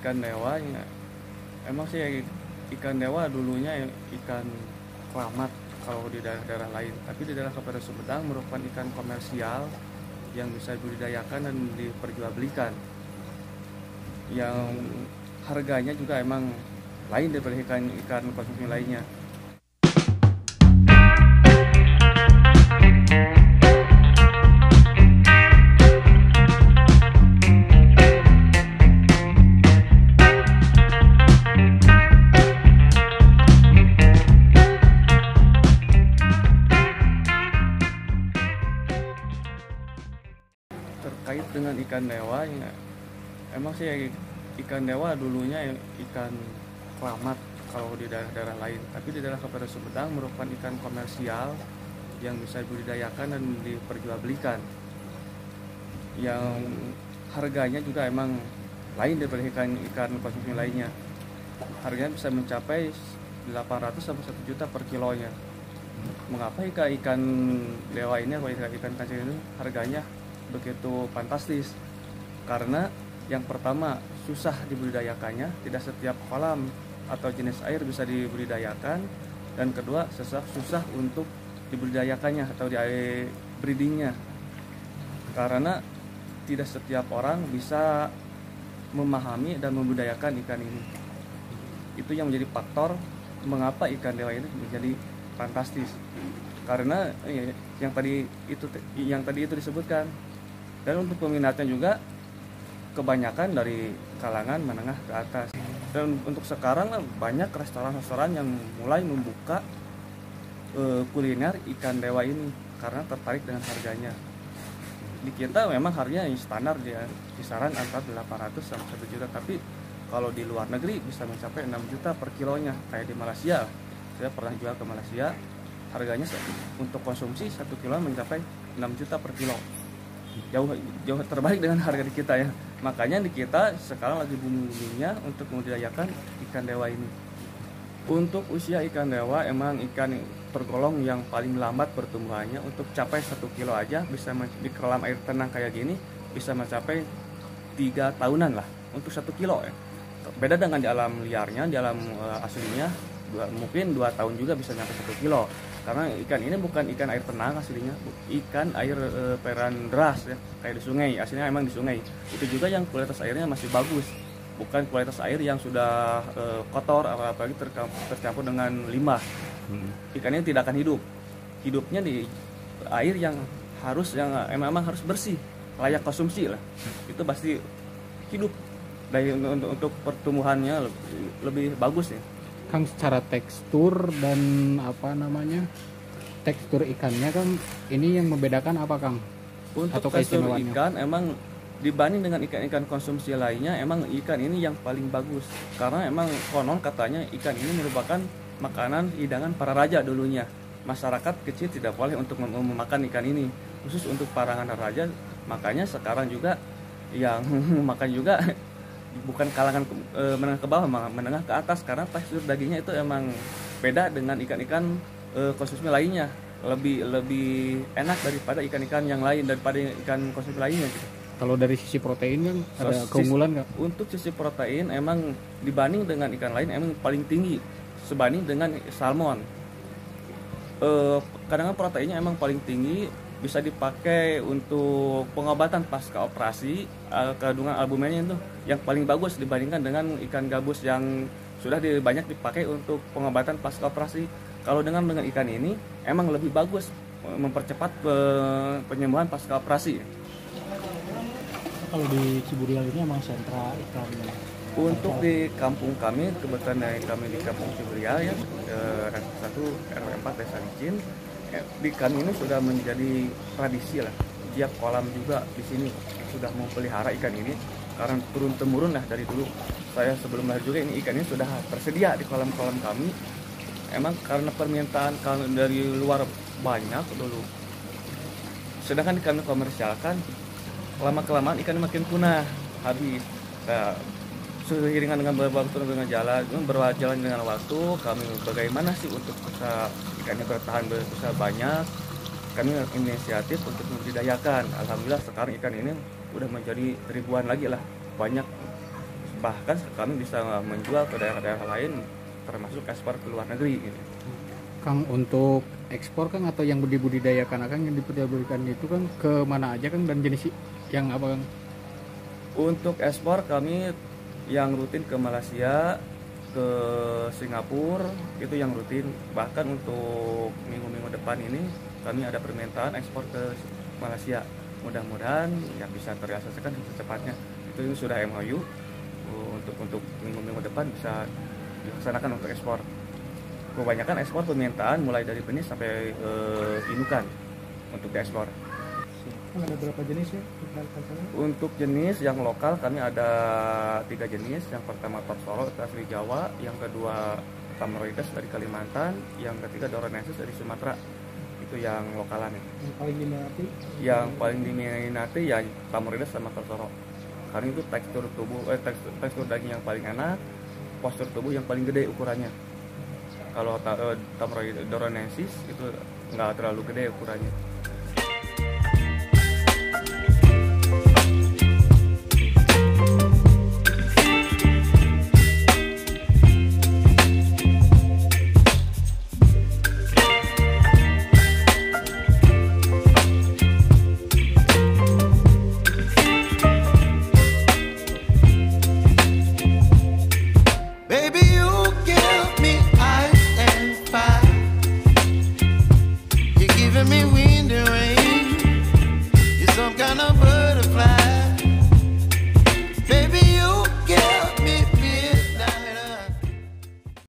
ikan dewa ya, emang sih ikan dewa dulunya ikan keramat kalau di daerah-daerah lain, tapi di daerah Kabupaten Sumedang merupakan ikan komersial yang bisa dibudidayakan dan diperjualbelikan, yang harganya juga emang lain daripada ikan konsumsi lainnya. Terkait dengan ikan dewa ya, emang sih ikan dewa dulunya ikan keramat kalau di daerah-daerah lain, tapi di daerah Kabupaten Sumedang merupakan ikan komersial yang bisa dibudidayakan dan diperjualbelikan, yang harganya juga emang lain daripada ikan konsumsi lainnya. Harganya bisa mencapai 800 sampai 1 juta per kilonya. Mengapa ikan dewa ini atau ikan kancing ini harganya begitu fantastis? Karena yang pertama, susah dibudidayakannya, tidak setiap kolam atau jenis air bisa dibudidayakan, dan kedua susah untuk dibudidayakannya atau di air breedingnya, karena tidak setiap orang bisa memahami dan membudidayakan ikan ini. Itu yang menjadi faktor mengapa ikan dewa ini menjadi fantastis, karena yang tadi itu disebutkan. Dan untuk peminatnya juga kebanyakan dari kalangan menengah ke atas. Dan untuk sekarang banyak restoran-restoran yang mulai membuka kuliner ikan dewa ini karena tertarik dengan harganya. Di kita memang harganya standar ya, kisaran antara 800 sampai 1 juta, tapi kalau di luar negeri bisa mencapai 6 juta per kilonya. Kayak di Malaysia, saya pernah jual ke Malaysia, harganya untuk konsumsi 1 kilo mencapai 6 juta per kilo. Jauh terbalik dengan harga di kita ya. Makanya di kita sekarang lagi booming-boomingnya untuk membudidayakan ikan dewa ini. Untuk usia ikan dewa emang ikan tergolong yang paling lambat pertumbuhannya. Untuk capai 1 kilo aja bisa di kolam air tenang kayak gini bisa mencapai 3 tahunan lah untuk 1 kilo ya. Beda dengan di alam liarnya, di alam aslinya mungkin 2 tahun juga bisa nyampe 1 kilo. Karena ikan ini bukan ikan air tenang aslinya, ikan air perairan deras ya, kayak di sungai. Aslinya emang di sungai. Itu juga yang kualitas airnya masih bagus, bukan kualitas air yang sudah kotor, apalagi tercampur dengan limbah. Ikan ini tidak akan hidup. Hidupnya di air yang emang harus bersih, layak konsumsi lah. Itu pasti hidup. Untuk pertumbuhannya lebih bagus ya. Kang, secara tekstur dan tekstur ikannya kan ini yang membedakan apa, Kang? Untuk atau tekstur keistimewaannya? ikan emang dibanding dengan ikan-ikan konsumsi lainnya, emang ikan ini yang paling bagus karena emang konon katanya ikan ini merupakan makanan hidangan para raja dulunya. Masyarakat kecil tidak boleh untuk memakan ikan ini, khusus untuk para raja. Makanya sekarang juga yang makan juga bukan kalangan menengah ke bawah, menengah ke atas, karena tekstur dagingnya itu emang beda dengan ikan-ikan konsumsi lainnya, lebih enak daripada ikan-ikan yang lain, daripada ikan konsumsi lainnya gitu. Kalau dari sisi protein kan ada keunggulan nggak? Untuk sisi protein emang dibanding dengan ikan lain emang paling tinggi sebanding dengan salmon. Kadang-kadang proteinnya emang paling tinggi, bisa dipakai untuk pengobatan pasca operasi. Kandungan albuminnya itu yang paling bagus dibandingkan dengan ikan gabus yang sudah banyak dipakai untuk pengobatan pasca operasi. Kalau dengan ikan ini emang lebih bagus mempercepat penyembuhan pasca operasi. Kalau di Ciburial ini emang sentra ikan. Untuk di kampung kami, kebetulan kami di kampung Ciburial ya, RT 1 RW 4 Desa Licin. Di kami ini sudah menjadi tradisi lah. Tiap kolam juga di sini sudah memelihara ikan ini karena turun temurun lah dari dulu. Saya sebelum lahir juga ini ikan ini sudah tersedia di kolam-kolam kami. Emang karena permintaan dari luar banyak dulu. Sedangkan kami komersialkan, lama-kelamaan ikan makin punah, habis. Nah, seiringan dengan berjalan dengan waktu, kami bagaimana sih untuk bisa ikannya bertahan bisa banyak, kami inisiatif untuk membudidayakan. Alhamdulillah sekarang ikan ini udah menjadi ribuan lagi lah, banyak bahkan kami bisa menjual ke daerah-daerah lain termasuk ekspor ke luar negeri gitu. Kang, untuk ekspor Kang atau yang dibudidayakan Kang yang diperjualbelikan itu Kang ke mana aja Kang, dan jenis yang apa Kang? Untuk ekspor kami yang rutin ke Malaysia, ke Singapura, itu yang rutin. Bahkan untuk minggu-minggu depan ini kami ada permintaan ekspor ke Malaysia. Mudah-mudahan ya bisa terrealisasikan secepatnya. Itu sudah MOU untuk minggu-minggu depan bisa dilaksanakan untuk ekspor. Kebanyakan ekspor permintaan mulai dari benih sampai indukan untuk diekspor. Ada berapa jenis ya? Untuk jenis yang lokal kami ada 3 jenis. Yang pertama Torsoro asli Jawa, yang kedua Tamaroides dari Kalimantan, yang ketiga Doronensis dari Sumatera. Itu yang lokalan ya. Yang paling diminati? Yang paling diminati ya Tamaroides sama Torsoro. Karena itu tekstur tubuh, tekstur daging yang paling enak, postur tubuh yang paling gede ukurannya. Kalau Tamaroides Doronensis itu nggak terlalu gede ukurannya.